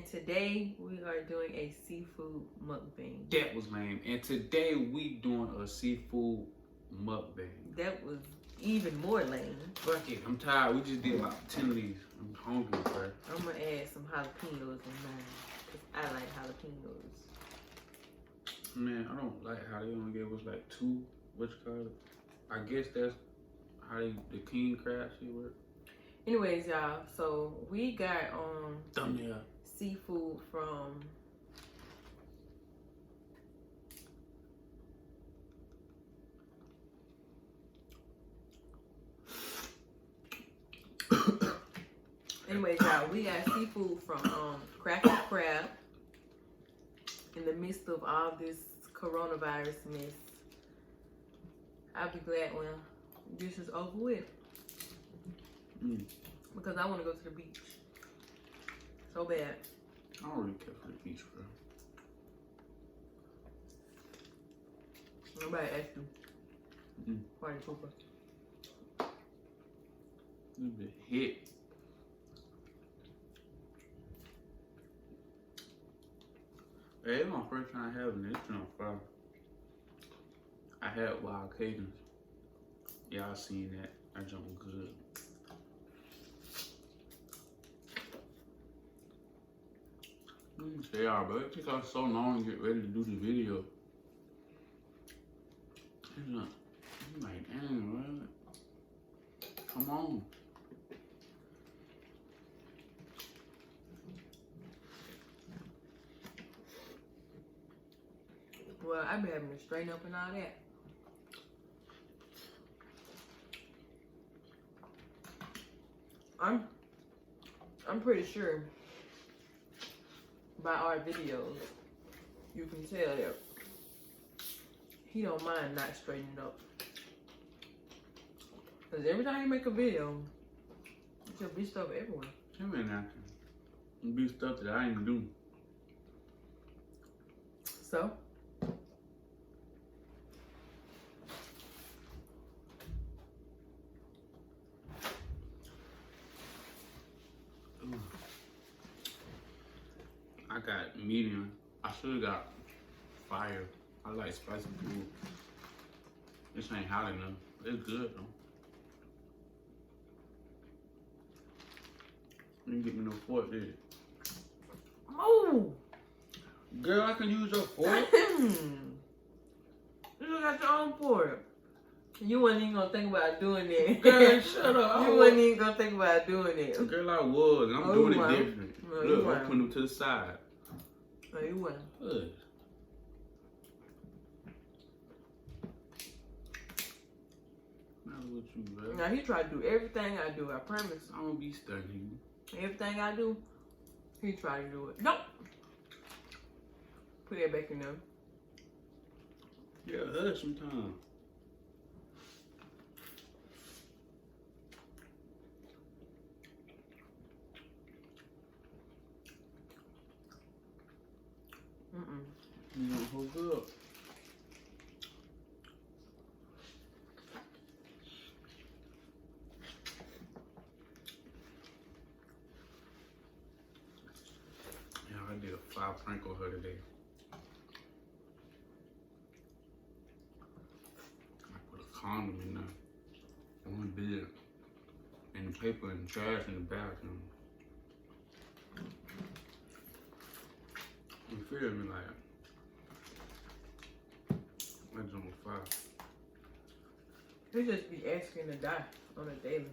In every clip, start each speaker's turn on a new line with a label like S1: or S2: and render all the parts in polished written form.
S1: and today we are doing a seafood mukbang.
S2: That was lame. And today we doing a seafood mukbang.
S1: That was even more lame.
S2: Fuck it, I'm tired. We just did like 10 of these. I'm hungry, bro.
S1: I'm gonna add some jalapenos in mine, cause I like jalapenos.
S2: Man, I don't like how they only gave us like 2, what you call it? I guess that's how the king crab shit work.
S1: Anyways, y'all, so we got
S2: Thumbnail.
S1: seafood from anyways, y'all, we got seafood from CRAB in the midst of all this coronavirus mess. I'll be glad when this is over with. Because I want to go to the beach so bad.
S2: I don't really care for the beach, bro.
S1: Nobody asked you. Party pooper.
S2: A little bit hit. Hey, it's my first time having this on fire. I had wild Cajuns. Y'all seen that. That junk was good. They are, but it took us so long to get ready to do the video. I'm like, dang, man. Come on.
S1: Well, I've been having to straighten up and all that. I'm pretty sure by our videos you can tell that he don't mind not straightening up. Cause every time you make a video, there'll be stuff everywhere.
S2: Him and acting. It'll be stuff that I ain't do.
S1: So
S2: I got medium. I should have got fire. I like spicy food. This ain't hot enough. It's good though. You didn't get me no fork, did you?
S1: move.
S2: Girl, I can use your fork.
S1: You got your own fork. You wasn't even gonna think about doing that.
S2: Girl, shut up.
S1: You wasn't even gonna think about doing it.
S2: Girl, I was, and I'm doing it different.
S1: No,
S2: look, I'm putting them to the side.
S1: No, you wasn't.
S2: Good. Not with you, bro.
S1: Now he tried to do everything I do. I promise.
S2: I'm gonna be studying.
S1: Everything I do, he tried to do it. Nope. Put that back in there.
S2: Yeah, hush sometimes. You don't hook up. Yeah, I did a 5 prank on her today. I put a condom in there. One bed. And the paper and trash in the bathroom. You feel me? Like, that's on fire.
S1: He just be asking to die on a daily.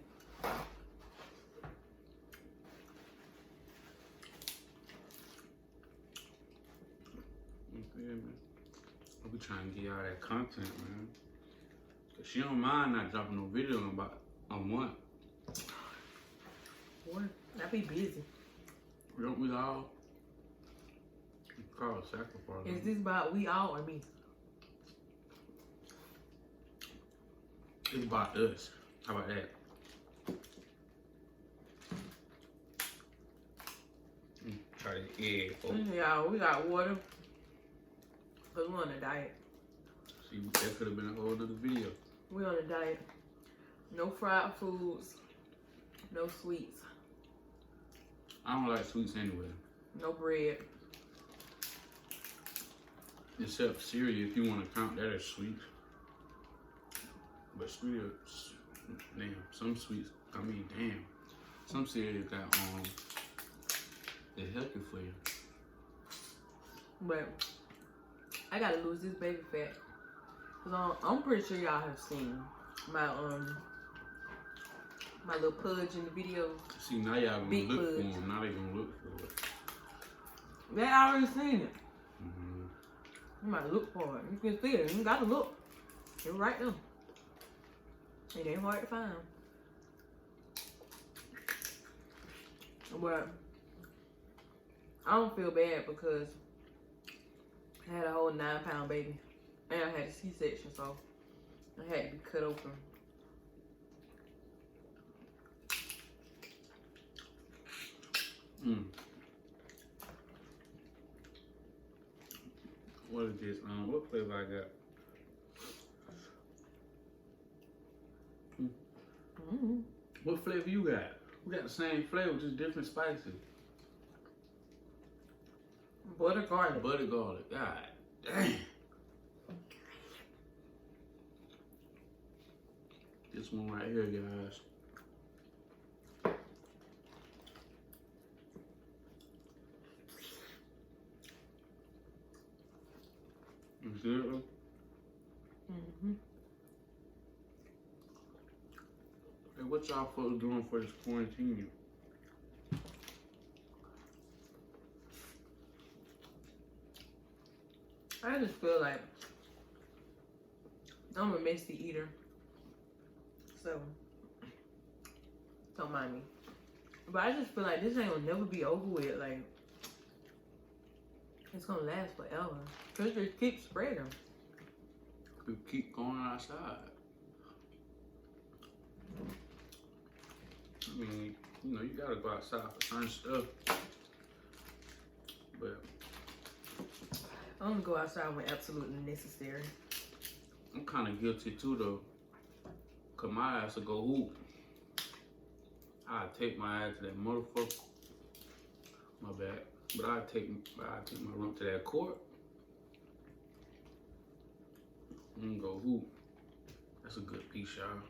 S2: You feel me? I be trying to get y'all that content, man. Cause she don't mind not dropping no video in about a month.
S1: Boy, I be busy.
S2: Don't we all? It's called sacrifice.
S1: Is this about we all or me?
S2: It's about us. How about that? Try to egg.
S1: Yeah, we got water. Cause we're on a diet.
S2: See, that could have been a whole other video.
S1: We're on a diet. No fried foods. No sweets.
S2: I don't like sweets anyway.
S1: No bread.
S2: Except cereal, if you want to count that as sweet. But sweet, damn, some sweets, I mean, damn. Some cereal got, they're healthy for you.
S1: But I gotta lose this baby fat. Cause I'm pretty sure y'all have seen my my little pudge in the video.
S2: See, now y'all gonna
S1: Big
S2: look
S1: pudge.
S2: for them. Now they gonna look for it.
S1: They already seen it.
S2: Mm-hmm.
S1: You might look for it. You can see it. You gotta look. It's right there. It ain't hard to find. But I don't feel bad because I had a whole 9-pound baby. And I had a C-section, so I had to be cut open.
S2: Mm. What is this? What flavor I got?
S1: Mm-hmm.
S2: What flavor you got? We got the same flavor, just different spices.
S1: Butter garlic.
S2: Butter garlic. God damn. This one right here, guys. You see it?
S1: Mm-hmm.
S2: Hey, what y'all folks doing for this quarantine?
S1: I just feel like I'm a messy eater. So, don't mind me. But I just feel like this ain't gonna never be over with. Like, it's gonna last forever. Cause it keeps spreading.
S2: We keep going outside. I mean, you know, you gotta go outside for certain stuff. But
S1: I'm gonna go outside when absolutely necessary.
S2: I'm kind of guilty too, though. Cause my ass will go hoop. I take my ass to that motherfucker. My bad. But I take my rump to that court. And go hoop. That's a good piece, y'all.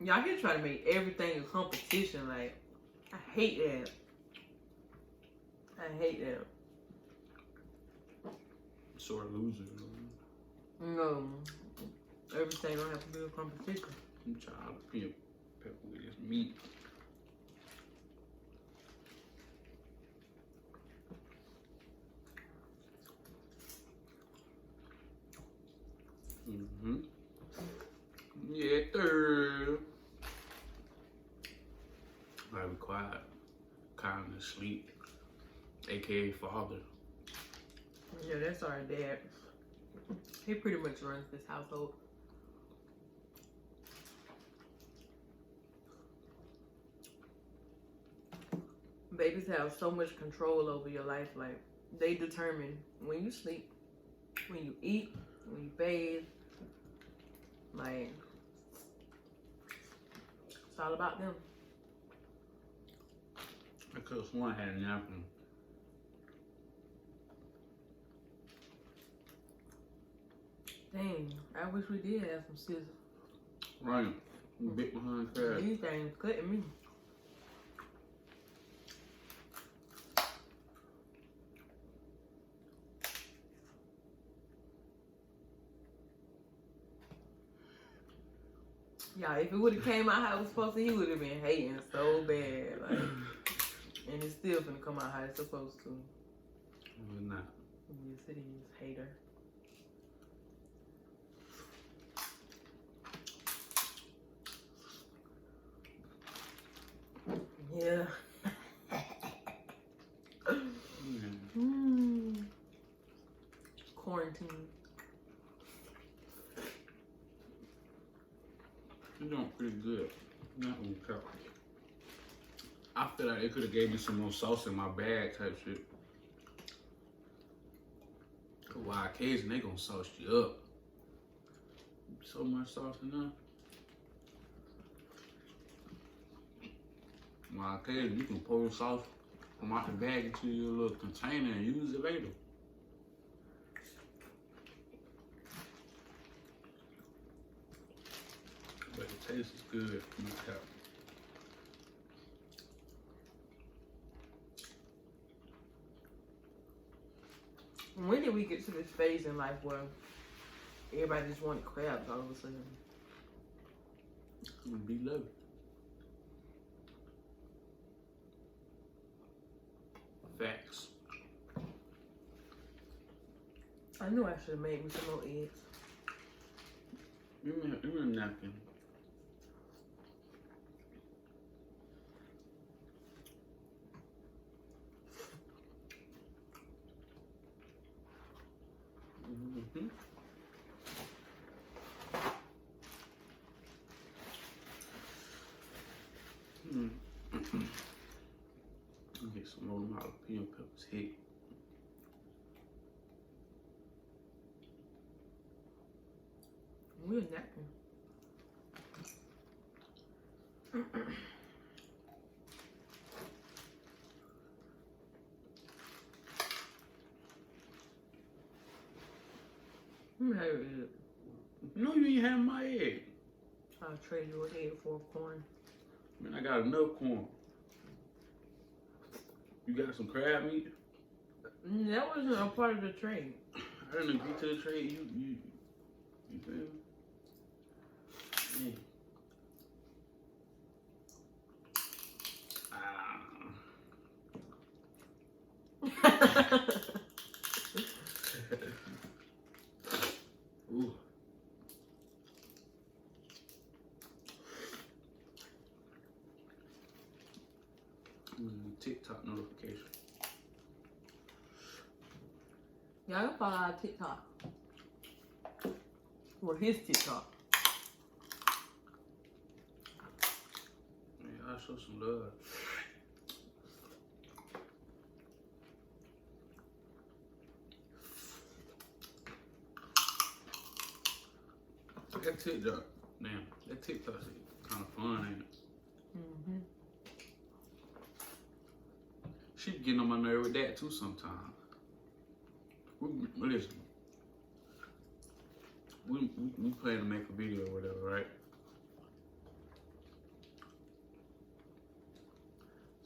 S1: Y'all here trying to make everything a competition. Like, I hate that. I hate that.
S2: Sore loser.
S1: No. Everything don't have to be a competition.
S2: I'm trying to peel pepper with this meat. Yeah, third. Gotta be quiet. Kind of sleep. AKA father.
S1: Yeah, that's our dad. He pretty much runs this household. Babies have so much control over your life. Like, they determine when you sleep, when you eat, when you bathe. Like, it's all about them.
S2: Because one had a napkin.
S1: Dang, I wish we did have some scissors.
S2: Right. Bit behind crab.
S1: These things cutting me. Yeah, if it would have came out how it was supposed to, he would have been hating so bad. Like, and it's still gonna come out how it's supposed to.
S2: We're not.
S1: Yes, it is, hater. Yeah. Quarantine.
S2: You're doing pretty good. Not on the cup. I feel like they could have gave me some more sauce in my bag type shit. Cause why occasionally they gonna sauce you up. So much sauce enough. Well, okay, you can pour the sauce from out the bag into your little container and use it later. But the taste is good.
S1: When did we get to this phase in life where everybody just wanted crabs all of a sudden?
S2: Be low. Facts.
S1: I knew I should have made me some more eggs.
S2: Give me a napkin. Mm-hmm. Get some more jalapeno peppers hit.
S1: We're napkin. Let me have your egg.
S2: No, you ain't having my egg.
S1: I'll trade you an egg for a corn.
S2: Man, I got enough corn. You got some crab meat?
S1: That wasn't a part of the trade.
S2: I didn't agree to the trade. You feel me? Yeah. Ooh. TikTok notification.
S1: Y'all can follow our TikTok. Well, his TikTok.
S2: Yeah, I'll show some love. That TikTok, damn, that TikTok is kind of fun, ain't it?
S1: Mm-hmm.
S2: She be getting on my nerve with that too sometimes. Listen, we plan to make a video or whatever, right?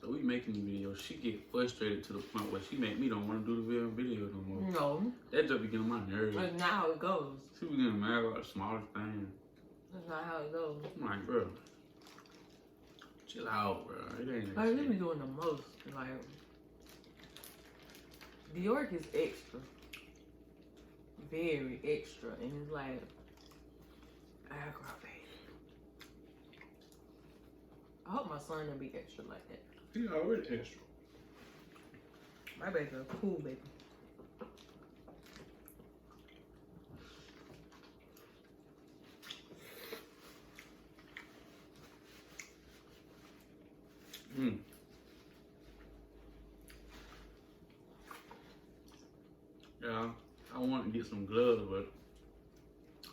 S2: So we making the video. She get frustrated to the point where she make me don't want to do the video no more.
S1: No.
S2: That just be getting on my nerves.
S1: That's not how it goes.
S2: She be getting mad about the smallest thing.
S1: That's not how it goes.
S2: I'm like, bro, chill out, bro. It ain't that
S1: I
S2: shit.
S1: really be doing the most. Like, New York is extra. Very extra. And it's like, aggravating. I hope my son don't be extra like that.
S2: He already extra.
S1: My baby's a cool baby.
S2: Yeah, I want to get some gloves, but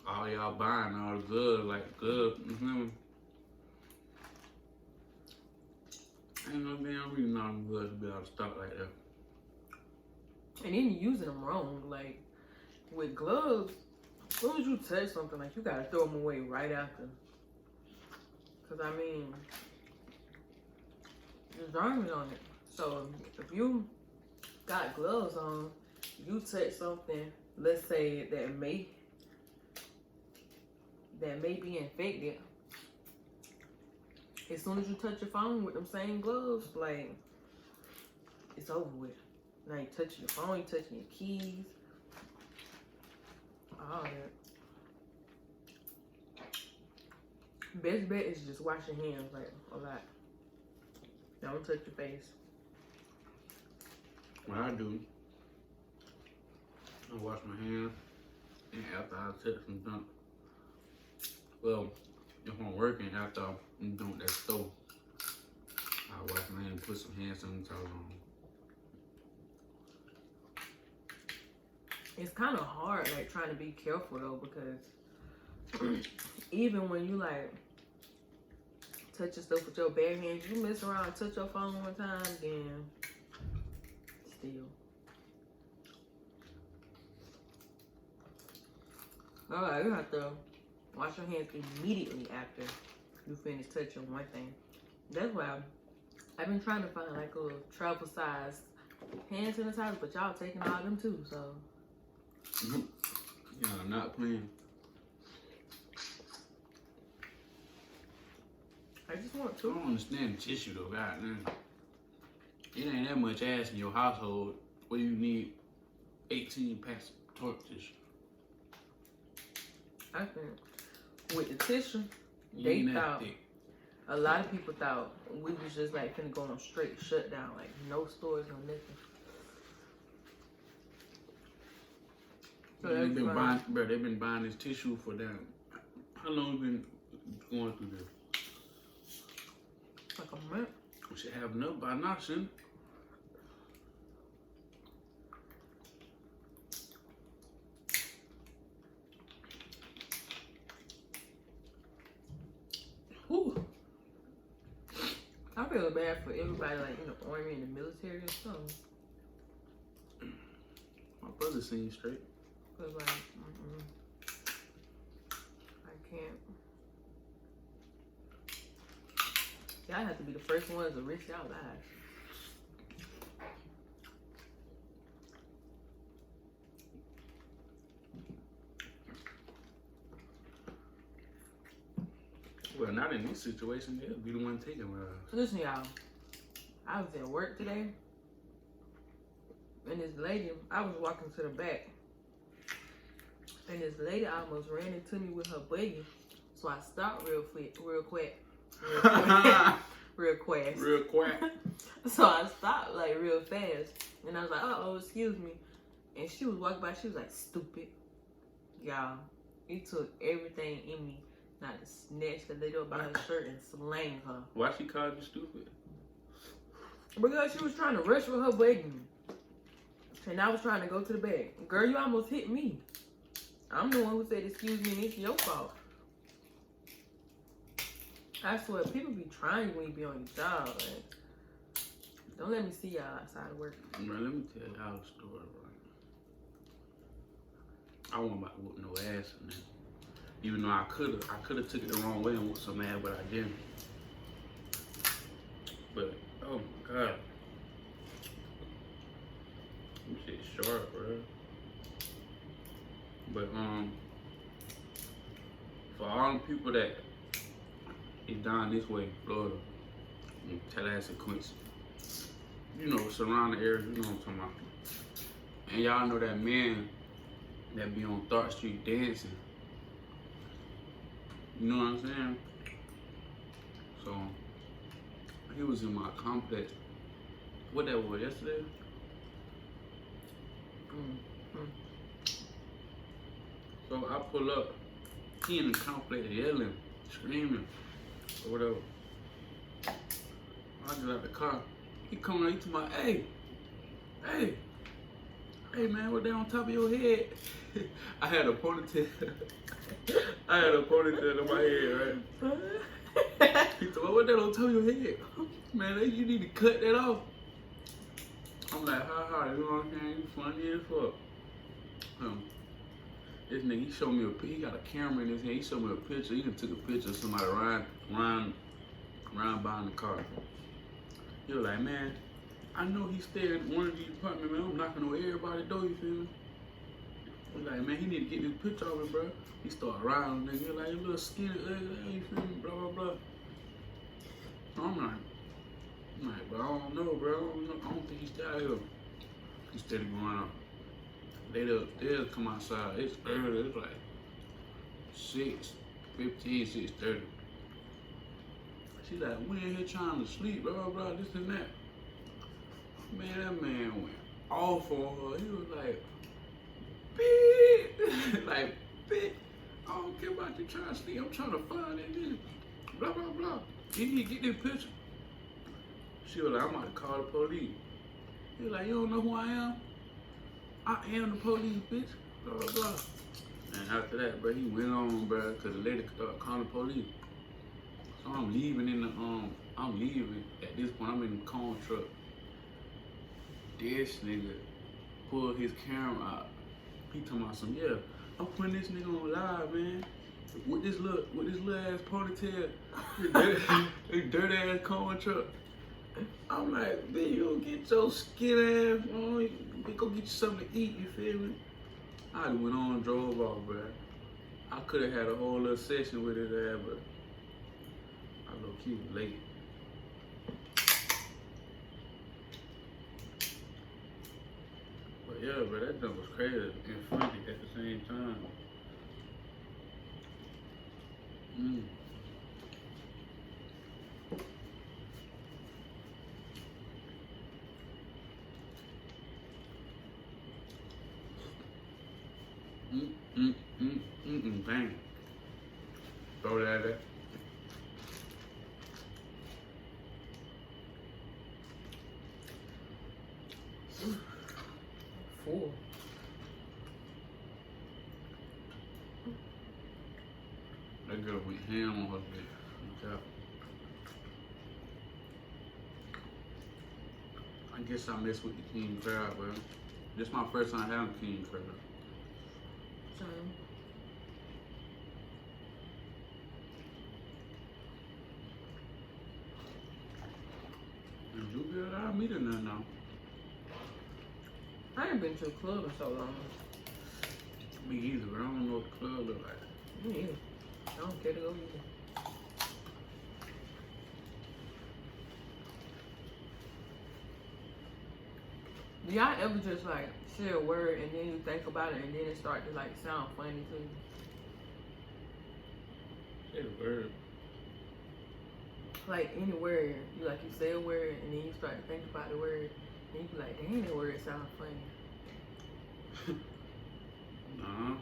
S2: all y'all buying all the gloves, like gloves, I ain't no damn reason all them gloves to be out of stock like that.
S1: And then you're using them wrong. Like, with gloves, as soon as you touch something, like, you gotta throw them away right after. Because, I mean, there's germs on it. So, if you got gloves on, you touch something, let's say that may be infected. As soon as you touch your phone with them same gloves, like, it's over with. Now you touching your phone, you touching your keys, all that. Best bet is just wash your hands, like, a lot. Don't touch your face.
S2: What I do, I wash my hands, and after I touch some junk, well, if I'm working after I'm doing that stove, I wash my hands, put some hand sanitizer on.
S1: It's kind of hard, like, trying to be careful, though, because even when you, like, touching stuff with your bare hands. You mess around and touch your phone one time, then still. Alright, you have to wash your hands immediately after you finish touching one thing. That's why I've been trying to find like a travel size hand sanitizer, but y'all taking all them too, so.
S2: Yeah, I'm not playing.
S1: I just want
S2: I
S1: to.
S2: don't understand the tissue though, goddamn. It ain't that much ass in your household where you need 18 packs of toilet tissue.
S1: I think with the tissue,
S2: You
S1: they
S2: ain't that
S1: thought,
S2: thick.
S1: a lot of people thought we was just like finna go on straight shutdown, like no stores, no nothing. So
S2: They've been buying, bro. They've been buying this tissue for them. How long you been going through this?
S1: like a month.
S2: We should have enough by now, shouldn't it? Whew.
S1: I feel bad for everybody like in the army and the military and stuff.
S2: My brother seen straight.
S1: Cause like, I can't. Y'all have to be the first ones to risk y'all lives.
S2: Well, not in this situation. They'll be the one taking my life.
S1: Listen, y'all. I was at work today, and this lady, I was walking to the back, and this lady almost ran into me with her buggy. So I stopped real quick. So I stopped like real fast, and I was like, "Uh-oh, excuse me." And she was walking by. She was like, "Stupid, y'all." It took everything in me not to snatch the lady up by her shirt and slang her.
S2: Why she called you stupid?
S1: Because she was trying to rush with her wedding. And I was trying to go to the back. Girl, you almost hit me. I'm the one who said, excuse me, and it's your fault. I swear, people be trying when you be on your job. Like, don't let me see y'all outside of work.
S2: Bro, let me tell y'all a story, right? I wasn't about to whoop no ass in there. Even though I could have took it the wrong way and whooped some ass, but I didn't. But, oh my God. This shit sharp, bro. But, for all the people that is down this way, Florida, Tallahassee, Quincy, you know, surrounding areas, you know what I'm talking about. And y'all know that man that be on Thought Street dancing. You know what I'm saying? So, he was in my complex. What that was, yesterday? So I pull up, he in the complex yelling, screaming, or whatever. I get out the car. He coming out, he to my, hey, man, what that on top of your head? I had a ponytail. I had a ponytail in my head, right? He told me, what that on top of your head? Man, you need to cut that off. I'm like, ha, you know what I'm saying? You funny as fuck. This nigga, he showed me he got a camera in his hand. He showed me a picture. He done took a picture of somebody riding behind the car. He was like, man, I know he stayed in one of these apartments, man. I'm knocking on everybody's door, you feel me? He was like, man, he need to get this picture of it, bro. He started riding, nigga. He was like, you little skinny, you feel me? Blah, blah, blah. So I'm like, bro, I don't know, bro. I don't think he's still out here. He steady going out. They'll come outside. It's early. It's like 6:15, 6:30. She's like, we in here trying to sleep, blah, blah, blah, this and that. Man, that man went off on her. He was like, bitch. Like, bitch, I don't care about you trying to sleep. I'm trying to find that nigga. Blah, blah, blah. You need to get this picture. She was like, I'm about to call the police. He was like, you don't know who I am? I am the police, bitch. Blah, blah, blah. And after that, bro, he went on, bro, because the lady started calling the police. So I'm leaving in the I'm leaving at this point. I'm in the corn truck. This nigga pulled his camera out. He talking about some, yeah, I'm putting this nigga on live, man. With this little ass ponytail, this dirty ass corn truck. I'm like, man, you don't get your skin ass on. You go get you something to eat, you feel me? I went on and drove off, bro. I could have had a whole little session with his ass, but I low key was late. But yeah, bro, that jump was crazy and funny at the same time. Bang. Throw that at that.
S1: Full.
S2: That girl went ham on her bed. Okay. I guess I messed with the king crab, bro. This my first time having king crab.
S1: Same.
S2: Did you be allowed me to nothing now?
S1: I ain't been to a club in so long.
S2: Me either, but I don't know what the club look like.
S1: Me either. I don't care to go either. Do y'all ever just like share a word and then you think about it and then it start to like sound funny to you?
S2: Say the word.
S1: Like any word, you say a word and then you start to think about the word and you be like, dang, that word sounds funny.
S2: Nah.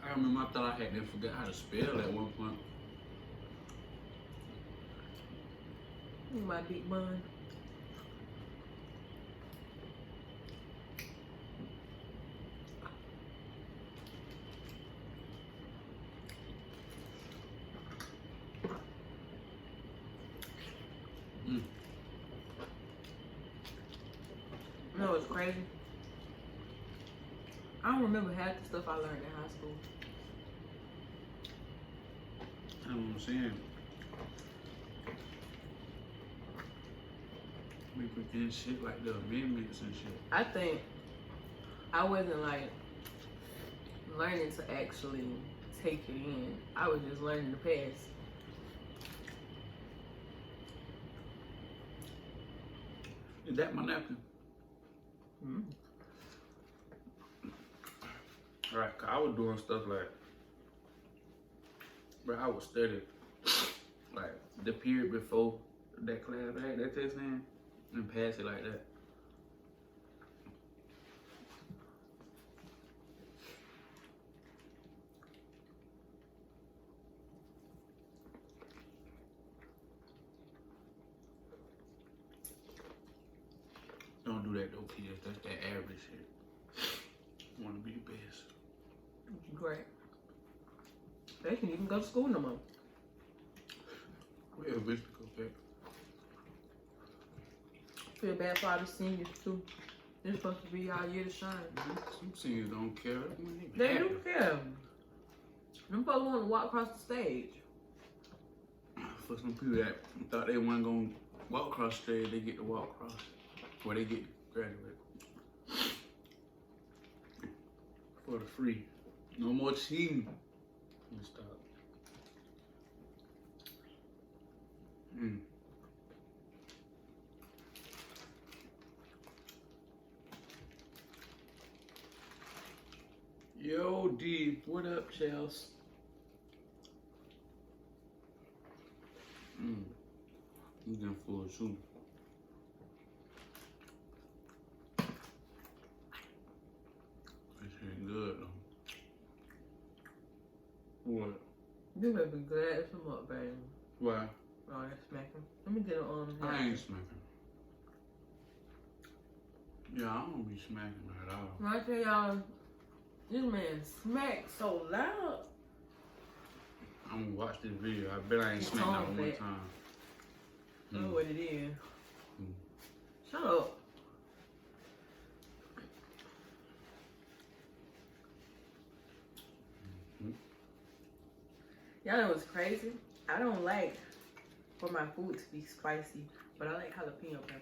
S2: I remember I thought I had to forget how to spell at one point.
S1: My big bun. You know what's crazy? I don't remember half the stuff I learned in high school.
S2: I know what I'm saying. We forgetting shit like the amendments and shit.
S1: I think I wasn't like learning to actually take it in. I was just learning to pass.
S2: Is that my napkin?
S1: Mm-hmm.
S2: Right, 'cause I was doing stuff like, bro, I was studying like the period before that class, right? That test in, and pass it like that. Don't do that though, kids. That's that average shit. You want to be the best.
S1: Great. They can even go to school no more.
S2: Well, bitch, go back.
S1: Feel bad for all the seniors too. They're supposed to be our year to shine.
S2: Some seniors don't care.
S1: They do care. Them folks want to walk across the stage.
S2: For some people that thought they weren't gonna walk across the stage, they get to walk across. Or they get to graduate. For the free. No more cheating. Let me stop. Yo, D, what up, Chels? I'm getting full of soup. This ain't good though. What?
S1: You better be glad it's some up, baby.
S2: Why?
S1: Oh, that's smacking. Let me get a
S2: I ain't smacking. Yeah, I don't be smacking at all.
S1: When I tell y'all, This man smacked so loud.
S2: I'm gonna watch this video. I bet I ain't smacked out one time.
S1: I know what it is.
S2: Mm.
S1: Shut up.
S2: Mm.
S1: Y'all know what's crazy? I don't like for my food to be spicy, but I like jalapeno peppers.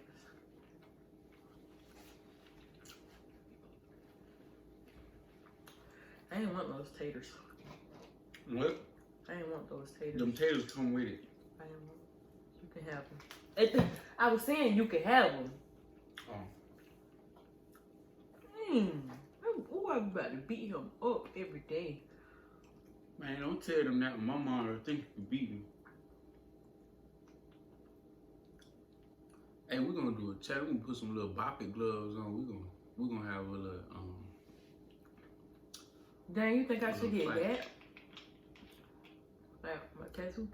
S1: I ain't want those taters.
S2: What?
S1: I ain't want those taters.
S2: Them taters come with it.
S1: I ain't want. You can have them. I was saying you can have them.
S2: Oh.
S1: Oh, I'm about to beat him up every day.
S2: Man, don't tell them that. My mom will think you beat me. Hey, we're gonna do a chat. We're gonna put some little bopping gloves on. We're gonna have a little
S1: Dang, you think I should get
S2: fight.
S1: that? Like my tattoo?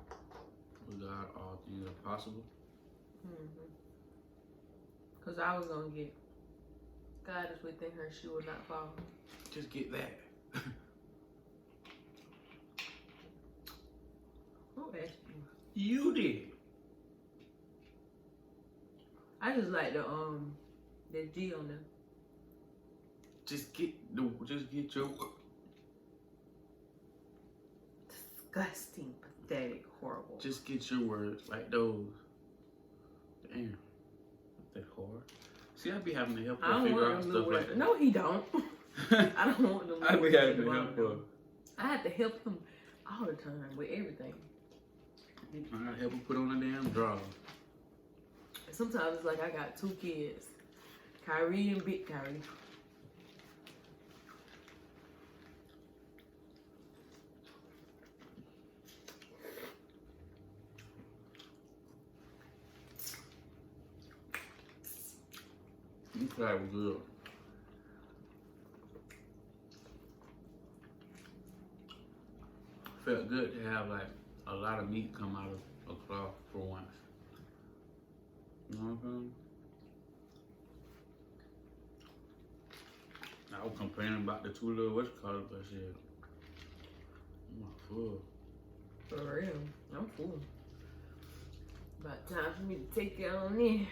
S2: With God, all things are possible.
S1: Cause I was gonna get God is within her, she will not fall.
S2: Just get that.
S1: Who asked you?
S2: You did.
S1: I just like the G on there.
S2: Just get your
S1: Disgusting, pathetic, horrible.
S2: just get your words like those. Damn. Not that hard. See, I be having to help
S1: I
S2: her
S1: don't
S2: figure
S1: want
S2: out
S1: them
S2: stuff
S1: little
S2: like that.
S1: No, he don't. I don't want them.
S2: I be
S1: little
S2: having to
S1: words
S2: help
S1: to
S2: her.
S1: bother him. I have to help him all the time with everything.
S2: I gotta help her put on a damn draw.
S1: Sometimes it's like I got two kids, Kyrie and Big Kyrie.
S2: You crab was good. Felt good to have like a lot of meat come out of a cloth for once. You know what I'm saying? I was complaining about the two little whatchamacallit, but shit, I'm full.
S1: For real, I'm full. About time for me to take it on in.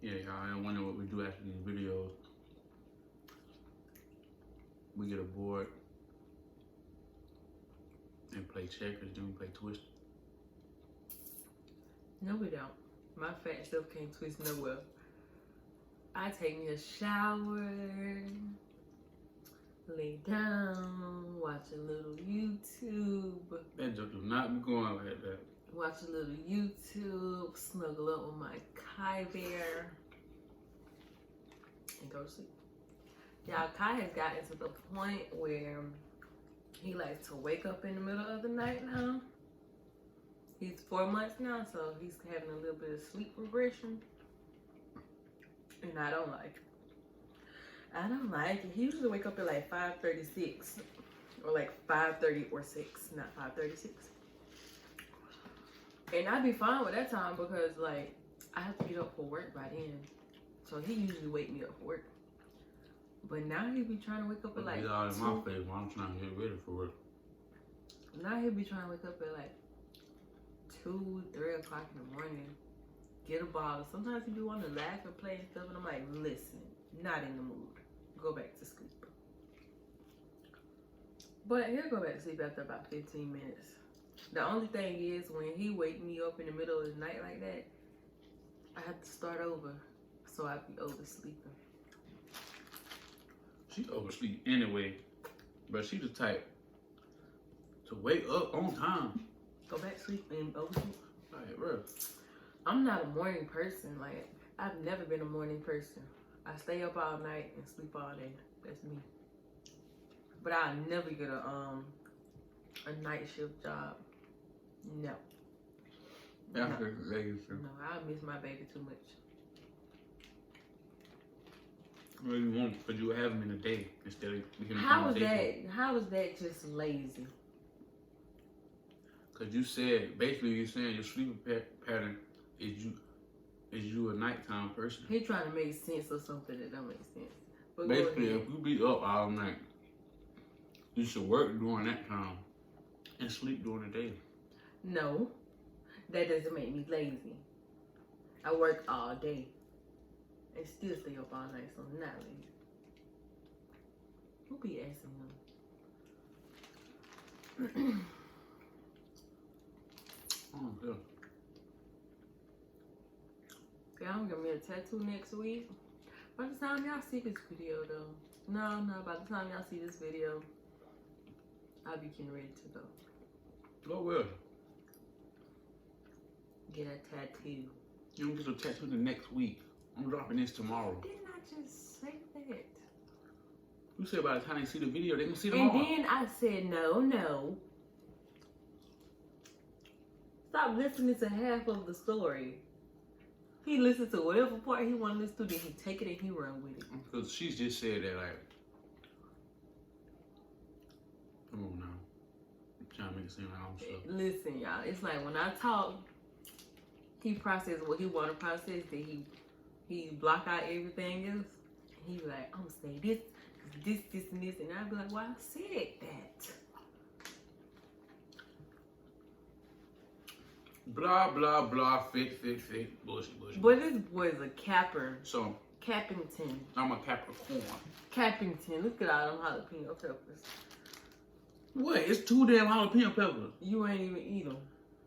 S2: Yeah, y'all, I wonder what we do after these videos. We get a board and play checkers, then we play twist.
S1: No, we don't. My fat self can't twist nowhere. I take me a shower, lay down, watch a little YouTube.
S2: That joke do not be going like that.
S1: Watch a little YouTube, snuggle up with my Kai bear, and go to sleep. Y'all, Kai has gotten to the point where he likes to wake up in the middle of the night now. He's 4 months now, so he's having a little bit of sleep regression. And I don't like it. I don't like it. He usually wake up at like 5:36 or like 5:30 or 6, not 5:36. And I'd be fine with that time because like I have to get up for work by then. So he usually wake me up for work. But now he be trying to wake up at like
S2: Get all in my face while I'm trying to get ready for work.
S1: Now he be trying to wake up at like 2, 3 o'clock in the morning. Get a bottle. Sometimes he be wanting to laugh and play and stuff, and I'm like, listen, not in the mood. Go back to sleep. But he'll go back to sleep after about 15 minutes. The only thing is when he wake me up in the middle of the night like that, I have to start over. So I be oversleeping.
S2: She oversleep anyway, but she the type to wake up on time.
S1: Go back to sleep and oversleep.
S2: Like, bro.
S1: I'm not a morning person. Like, I've never been a morning person. I stay up all night and sleep all day. That's me. But I'll never get a night shift job. No.
S2: After the baby, sure.
S1: No, I miss my baby too much.
S2: Well, you won't, because you will have him in the day instead of him.
S1: How is that just lazy?
S2: Because you said, basically you're saying your sleeping pattern is Is you a nighttime person?
S1: He trying to make sense of something that don't make sense. But
S2: Basically, if you be up all night, you should work during that time and sleep during the day.
S1: No, that doesn't make me lazy. I work all day and still stay up all night, so I'm not lazy. Who be asking him?
S2: Oh, good.
S1: Yeah, I'm gonna get me a tattoo next week. By the time y'all see this video, though. No, by the time y'all see this video, I'll be getting ready to go.
S2: Oh, well.
S1: Get a tattoo.
S2: You don't get your tattoo the next week. I'm dropping this tomorrow.
S1: Didn't I just say that?
S2: You said by the time they see the video, they gonna see
S1: And
S2: tomorrow.
S1: then I said, no. Stop listening to half of the story. He listens to whatever part he want to listen to, then he take it and he run with it.
S2: Because she just said that, like, come on now. I'm trying to make it seem like I'm sure.
S1: Listen, y'all, it's like when I talk, he processes what he want to process, then he block out everything else. And he be like, I'm gonna say this, and this, and I be like, well, I said that.
S2: Blah, blah, blah, fake, bullshit.
S1: But this boy's a capper.
S2: So,
S1: Cappington.
S2: I'm a Capricorn.
S1: Cappington. Look at all them jalapeno peppers.
S2: What? It's 2 damn jalapeno peppers.
S1: You ain't even eat them.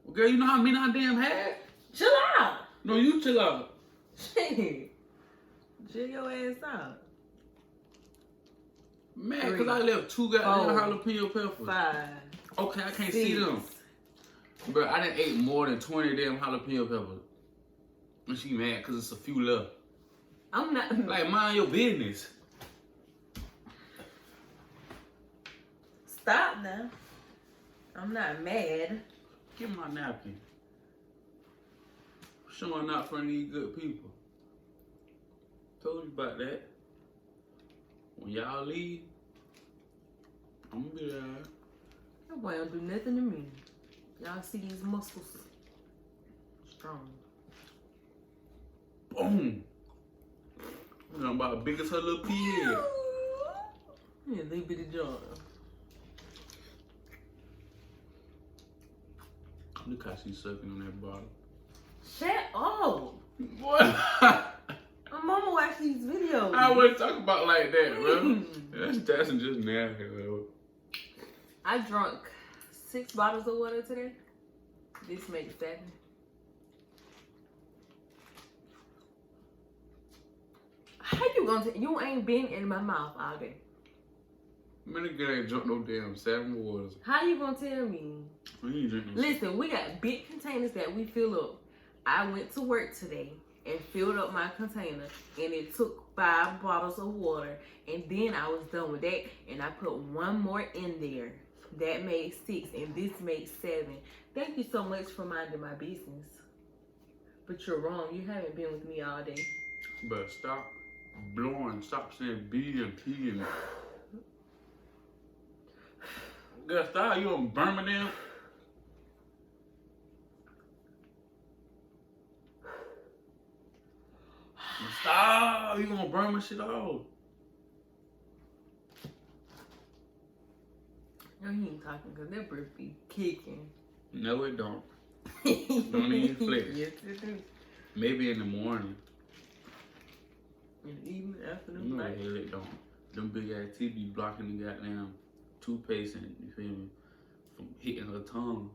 S2: Well, girl, you know how many I damn had?
S1: Chill out.
S2: No, you chill out.
S1: Shit. Chill your ass out.
S2: Man,
S1: 3,
S2: because I left 2 goddamn
S1: 4,
S2: jalapeno peppers.
S1: 5.
S2: Okay, I can't
S1: 6.
S2: see them. Bro, I done ate more than 20 damn jalapeno peppers. And she mad because it's a few left.
S1: I'm not.
S2: Like, mind your business.
S1: Stop now. I'm not mad.
S2: Give me my napkin. Showing out for these good people. Told you about that. When y'all leave, I'm gonna be there.
S1: That boy don't do nothing to me. Y'all see these muscles? Strong.
S2: Boom. I'm about big as her little pea head.
S1: Yeah, little bitty jaw.
S2: Look how she's sucking on that bottle.
S1: Shut up.
S2: What?
S1: My mama watch these videos.
S2: I wouldn't talk about like that, bro. That's just nasty, bro.
S1: I drunk 6 bottles of water today. This makes 7. How you gonna you ain't been in my mouth all day?
S2: Man, that girl ain't drunk no damn 7 waters.
S1: How you gonna tell me?
S2: We ain't drinking.
S1: Listen, we got big containers that we fill up. I went to work today and filled up my container, and it took 5 bottles of water, and then I was done with that, and I put 1 more in there. That made 6, and this made 7. Thank you so much for minding my business. But you're wrong. You haven't been with me all day.
S2: But stop blowing. Stop saying B and T and. Girl, stop. You in Birmingham? Stop. You gonna burn my shit off.
S1: No, he ain't talking because that bird be kicking.
S2: No, it don't. Don't even flex.
S1: Yes, it do.
S2: Maybe in the morning.
S1: In the evening, afternoon,
S2: No,
S1: night.
S2: hell it don't. Them big ass teeth be blocking the goddamn toothpaste and, you feel me, from hitting her tongue.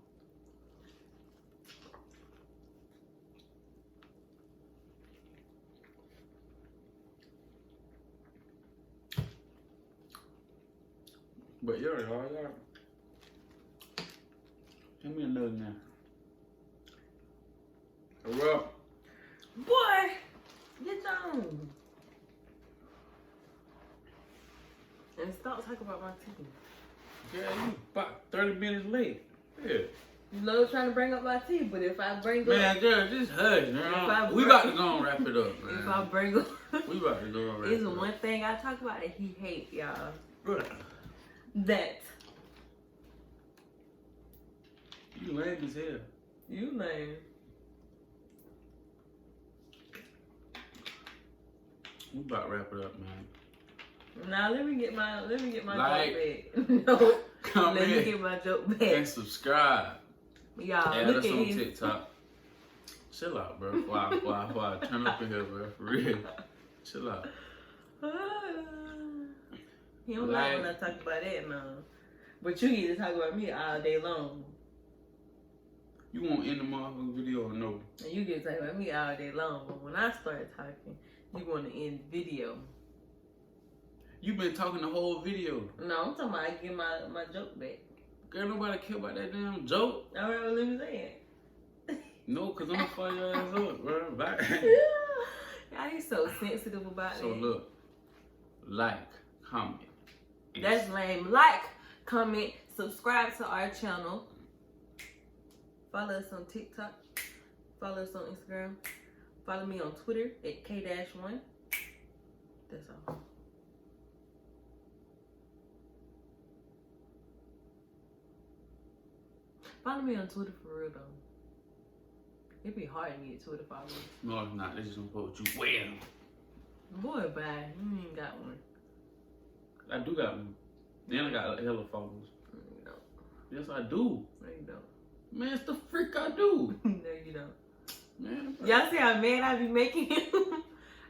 S2: But y'all. Give me another now. Well,
S1: Boy, get on. And stop talking about my teeth.
S2: yeah, you about 30 minutes late. Yeah.
S1: You love trying to bring up my teeth, but if I bring
S2: Man,
S1: up,
S2: girl, just hush, man.
S1: I
S2: We about to go and wrap it up, man.
S1: if I bring up,
S2: We about to go and wrap
S1: it's
S2: it up.
S1: one thing I talk about that he hates, y'all.
S2: Bro,
S1: That
S2: you lame as hell.
S1: you lame.
S2: We about to wrap it up, man.
S1: Now let me get my
S2: Like,
S1: joke back. No,
S2: comment,
S1: let me get my joke
S2: and
S1: back.
S2: subscribe.
S1: Y'all,
S2: Add
S1: look
S2: us
S1: at
S2: on
S1: his.
S2: TikTok. Chill out, bro. Why turn up in here, bro. For real. Chill out.
S1: He don't like when I talk about that now. But you get to talk about me all day long.
S2: You won't end the motherfucking video or no?
S1: And you get to talk about me all day long. But when I start talking, you want to end the video.
S2: You been talking the whole video.
S1: No, I'm talking about I get my joke back.
S2: Girl, nobody care about that damn joke.
S1: All right, well, let me say it.
S2: No, cause I'm gonna fire your ass up, bro. Bye.
S1: Y'all ain't so sensitive about
S2: So
S1: that.
S2: look, like, comment.
S1: That's lame. Like, comment, subscribe to our channel. Follow us on TikTok. Follow us on Instagram. Follow me on Twitter at K-1. That's all. Follow me on Twitter for real though. It'd be hard to get Twitter followers.
S2: No, it's not. They just gonna put you well.
S1: Boy, bye. You ain't got one.
S2: I do got one. Then I got a hella followers.
S1: No, you don't.
S2: Yes, I do.
S1: No, you don't.
S2: Man, it's the freak I do.
S1: No, you don't.
S2: Man,
S1: Y'all see how mad I be making him?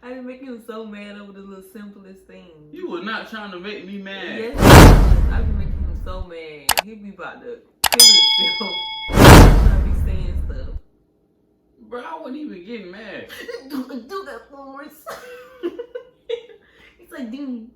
S1: I be making him so mad over the little simplest things.
S2: you were not trying to make me mad.
S1: Yes, I be making him so mad. He be about to kill himself. I be saying stuff.
S2: Bro, I wasn't even getting mad.
S1: Do that for us. It's like, ding.